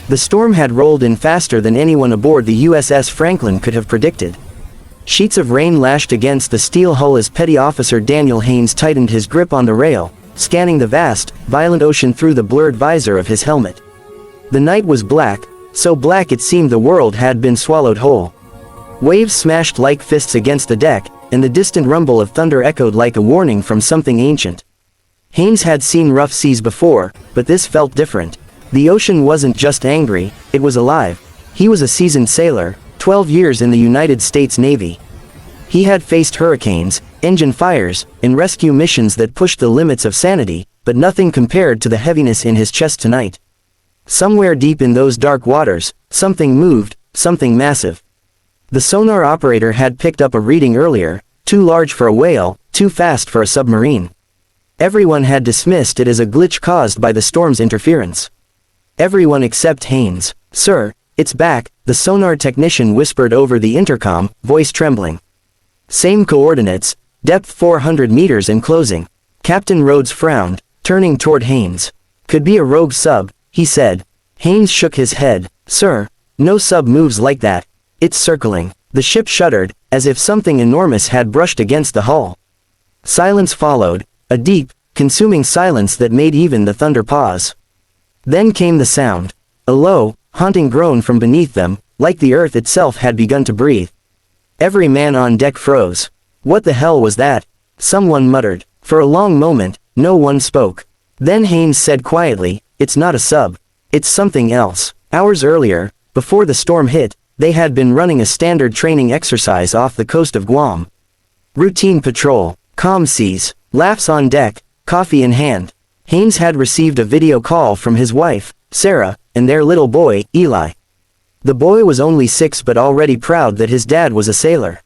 The storm had rolled in faster than anyone aboard the USS Franklin could have predicted. Sheets of rain lashed against the steel hull as Petty Officer Daniel Haynes tightened his grip on the rail, scanning the vast, violent ocean through the blurred visor of his helmet. The night was black, so black it seemed the world had been swallowed whole. Waves smashed like fists against the deck, and the distant rumble of thunder echoed like a warning from something ancient. Haynes had seen rough seas before, but this felt different. The ocean wasn't just angry, it was alive. He was a seasoned sailor, 12 years in the United States Navy. He had faced hurricanes, engine fires, and rescue missions that pushed the limits of sanity, but nothing compared to the heaviness in his chest tonight. Somewhere deep in those dark waters, something moved, something massive. The sonar operator had picked up a reading earlier, too large for a whale, too fast for a submarine. Everyone had dismissed it as a glitch caused by the storm's interference. Everyone except Haynes. "Sir, it's back," the sonar technician whispered over the intercom, voice trembling. "Same coordinates, depth 400 meters and closing." Captain Rhodes frowned, turning toward Haynes. "Could be a rogue sub," he said. Haynes shook his head. "Sir, no sub moves like that. It's circling." The ship shuddered, as if something enormous had brushed against the hull. Silence followed, a deep, consuming silence that made even the thunder pause. Then came the sound. A low, haunting groan from beneath them, like the earth itself had begun to breathe. Every man on deck froze. "What the hell was that?" someone muttered. For a long moment, no one spoke. Then Haynes said quietly, "It's not a sub. It's something else." Hours earlier, before the storm hit, they had been running a standard training exercise off the coast of Guam. Routine patrol, calm seas, laughs on deck, coffee in hand. Haynes had received a video call from his wife, Sarah, and their little boy, Eli. The boy was only 6 but already proud that his dad was a sailor.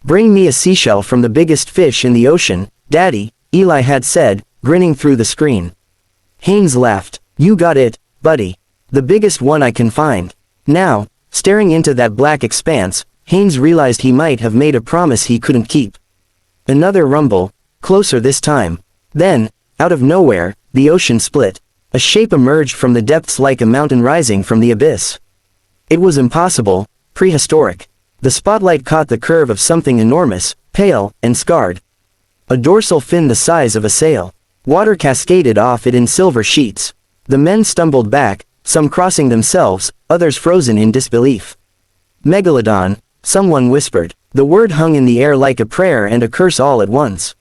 "Bring me a seashell from the biggest fish in the ocean, Daddy," Eli had said, grinning through the screen. Haynes laughed. "You got it, buddy. The biggest one I can find." Now, staring into that black expanse, Haynes realized he might have made a promise he couldn't keep. Another rumble, closer this time. Then, out of nowhere, the ocean split. A shape emerged from the depths like a mountain rising from the abyss. It was impossible, prehistoric. The spotlight caught the curve of something enormous, pale, and scarred. A dorsal fin the size of a sail. Water cascaded off it in silver sheets. The men stumbled back, some crossing themselves, others frozen in disbelief. "Megalodon," someone whispered. The word hung in the air like a prayer and a curse all at once.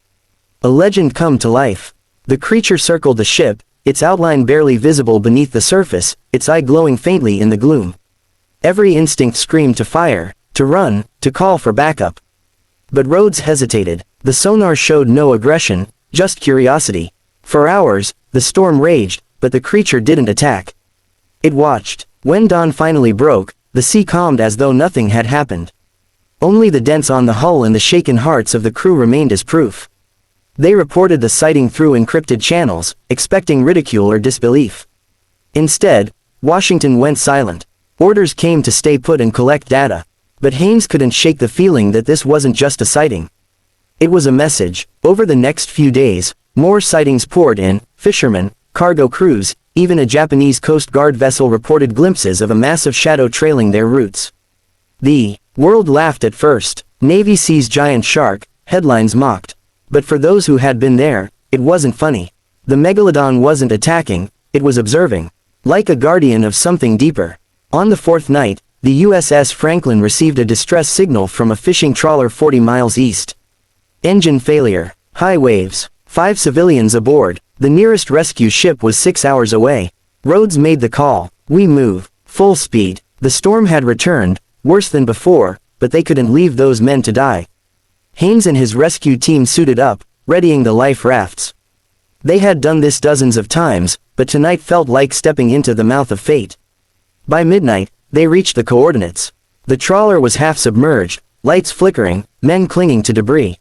A legend come to life. The creature circled the ship, its outline barely visible beneath the surface, its eye glowing faintly in the gloom. Every instinct screamed to fire, to run, to call for backup. But Rhodes hesitated. The sonar showed no aggression, just curiosity. For hours, the storm raged, but the creature didn't attack. It watched. When dawn finally broke, the sea calmed as though nothing had happened. Only the dents on the hull and the shaken hearts of the crew remained as proof. They reported the sighting through encrypted channels, expecting ridicule or disbelief. Instead, Washington went silent. Orders came to stay put and collect data. But Haynes couldn't shake the feeling that this wasn't just a sighting. It was a message. Over the next few days, more sightings poured in, fishermen, cargo crews, even a Japanese Coast Guard vessel reported glimpses of a massive shadow trailing their routes. The world laughed at first. Navy sees giant shark, headlines mocked. But for those who had been there, it wasn't funny. The Megalodon wasn't attacking, it was observing. Like a guardian of something deeper. On the 4th night, the USS Franklin received a distress signal from a fishing trawler 40 miles east. Engine failure. High waves. 5 civilians aboard. The nearest rescue ship was 6 hours away. Rhodes made the call. "We move. Full speed." The storm had returned, worse than before, but they couldn't leave those men to die. Haynes and his rescue team suited up, readying the life rafts. They had done this dozens of times, but tonight felt like stepping into the mouth of fate. By midnight, they reached the coordinates. The trawler was half submerged, lights flickering, men clinging to debris.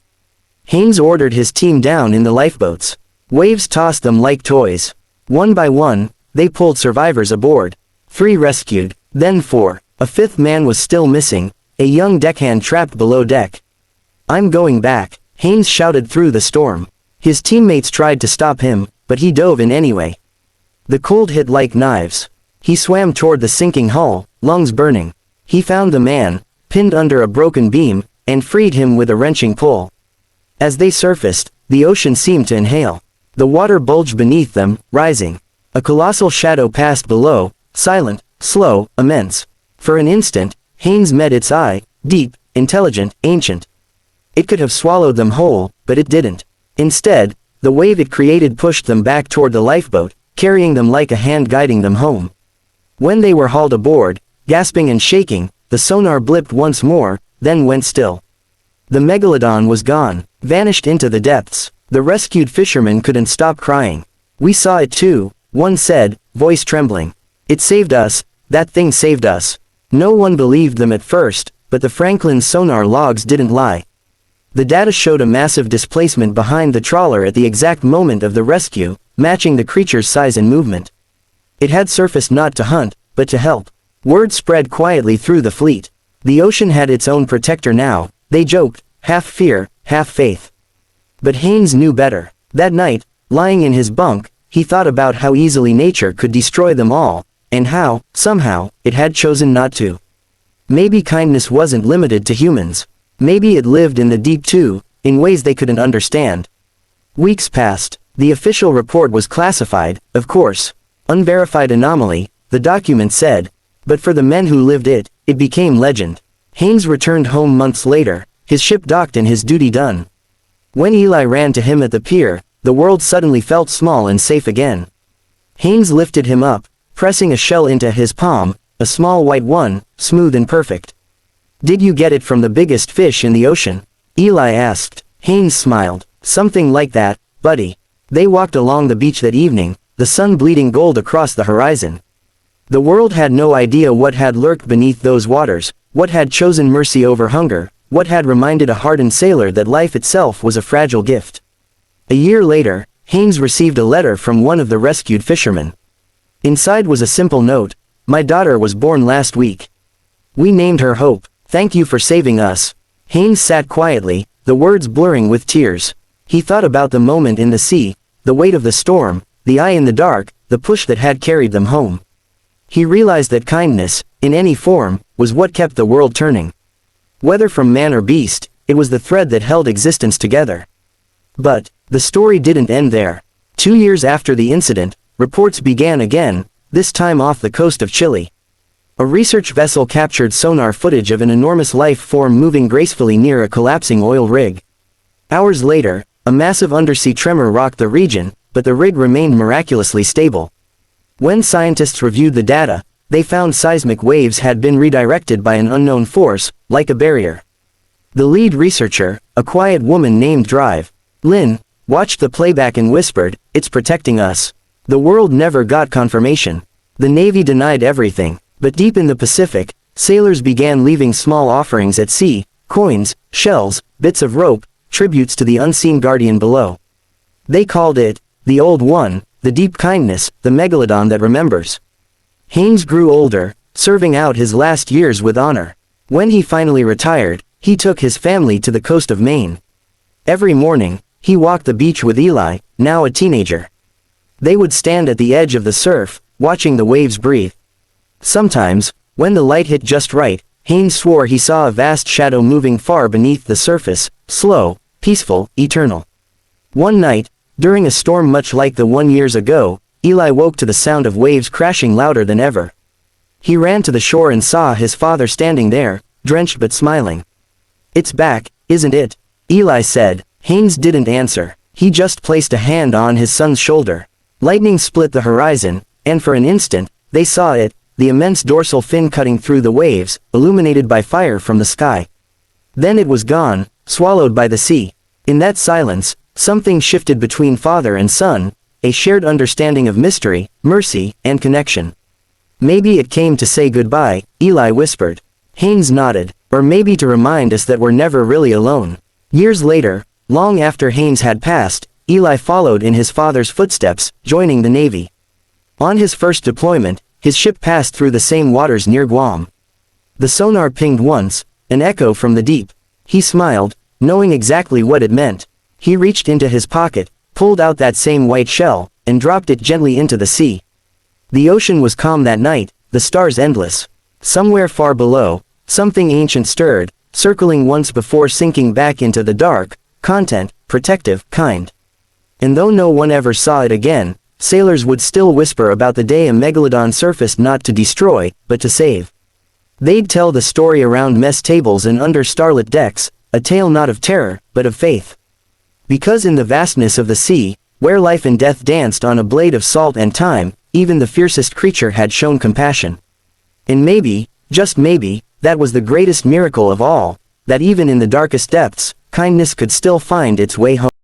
Haynes ordered his team down in the lifeboats. Waves tossed them like toys. One by one, they pulled survivors aboard. 3 rescued, then 4. A 5th man was still missing, a young deckhand trapped below deck. "I'm going back," Haynes shouted through the storm. His teammates tried to stop him, but he dove in anyway. The cold hit like knives. He swam toward the sinking hull, lungs burning. He found the man, pinned under a broken beam, and freed him with a wrenching pull. As they surfaced, the ocean seemed to inhale. The water bulged beneath them, rising. A colossal shadow passed below, silent, slow, immense. For an instant, Haynes met its eye, deep, intelligent, ancient. It could have swallowed them whole, but it didn't. Instead, the wave it created pushed them back toward the lifeboat, carrying them like a hand guiding them home. When they were hauled aboard, gasping and shaking, the sonar blipped once more, then went still. The Megalodon was gone, vanished into the depths. The rescued fishermen couldn't stop crying. "We saw it too," one said, voice trembling. "It saved us, that thing saved us." No one believed them at first, but the Franklin's sonar logs didn't lie. The data showed a massive displacement behind the trawler at the exact moment of the rescue, matching the creature's size and movement. It had surfaced not to hunt, but to help. Word spread quietly through the fleet. The ocean had its own protector now, they joked, half fear, half faith. But Haynes knew better. That night, lying in his bunk, he thought about how easily nature could destroy them all, and how, somehow, it had chosen not to. Maybe kindness wasn't limited to humans. Maybe it lived in the deep too, in ways they couldn't understand. Weeks passed. The official report was classified, of course. Unverified anomaly, the document said. But for the men who lived it, it became legend. Haynes returned home months later, his ship docked and his duty done. When Eli ran to him at the pier, the world suddenly felt small and safe again. Haynes lifted him up, pressing a shell into his palm, a small white one, smooth and perfect. "Did you get it from the biggest fish in the ocean?" Eli asked. Haynes smiled. "Something like that, buddy." They walked along the beach that evening, the sun bleeding gold across the horizon. The world had no idea what had lurked beneath those waters, what had chosen mercy over hunger, what had reminded a hardened sailor that life itself was a fragile gift. A year later, Haynes received a letter from one of the rescued fishermen. Inside was a simple note: "My daughter was born last week. We named her Hope. Thank you for saving us." Haynes sat quietly, the words blurring with tears. He thought about the moment in the sea, the weight of the storm, the eye in the dark, the push that had carried them home. He realized that kindness, in any form, was what kept the world turning. Whether from man or beast, it was the thread that held existence together. But the story didn't end there. 2 years after the incident, reports began again, this time off the coast of Chile. A research vessel captured sonar footage of an enormous life form moving gracefully near a collapsing oil rig. Hours later, a massive undersea tremor rocked the region, but the rig remained miraculously stable. When scientists reviewed the data, they found seismic waves had been redirected by an unknown force, like a barrier. The lead researcher, a quiet woman named Drive Lynn, watched the playback and whispered, "It's protecting us." The world never got confirmation. The Navy denied everything, but deep in the Pacific, sailors began leaving small offerings at sea, coins, shells, bits of rope, tributes to the unseen guardian below. They called it, the Old One, the deep kindness, the Megalodon that remembers. Haynes grew older, serving out his last years with honor. When he finally retired, he took his family to the coast of Maine. Every morning, he walked the beach with Eli, now a teenager. They would stand at the edge of the surf, watching the waves breathe. Sometimes, when the light hit just right, Haynes swore he saw a vast shadow moving far beneath the surface, slow, peaceful, eternal. One night, during a storm much like the one years ago, Eli woke to the sound of waves crashing louder than ever. He ran to the shore and saw his father standing there, drenched but smiling. "It's back, isn't it?" Eli said. Haynes didn't answer. He just placed a hand on his son's shoulder. Lightning split the horizon, and for an instant, they saw it, the immense dorsal fin cutting through the waves, illuminated by fire from the sky. Then it was gone, swallowed by the sea. In that silence, something shifted between father and son, a shared understanding of mystery, mercy, and connection. "Maybe it came to say goodbye," Eli whispered. Haynes nodded. "Or maybe to remind us that we're never really alone." Years later, long after Haynes had passed, Eli followed in his father's footsteps, joining the Navy. On his first deployment, his ship passed through the same waters near Guam. The sonar pinged once, an echo from the deep. He smiled, knowing exactly what it meant. He reached into his pocket, pulled out that same white shell, and dropped it gently into the sea. The ocean was calm that night, the stars endless. Somewhere far below, something ancient stirred, circling once before sinking back into the dark, content, protective, kind. And though no one ever saw it again, sailors would still whisper about the day a megalodon surfaced not to destroy, but to save. They'd tell the story around mess tables and under starlit decks, a tale not of terror, but of faith. Because in the vastness of the sea, where life and death danced on a blade of salt and time, even the fiercest creature had shown compassion. And maybe, just maybe, that was the greatest miracle of all, that even in the darkest depths, kindness could still find its way home.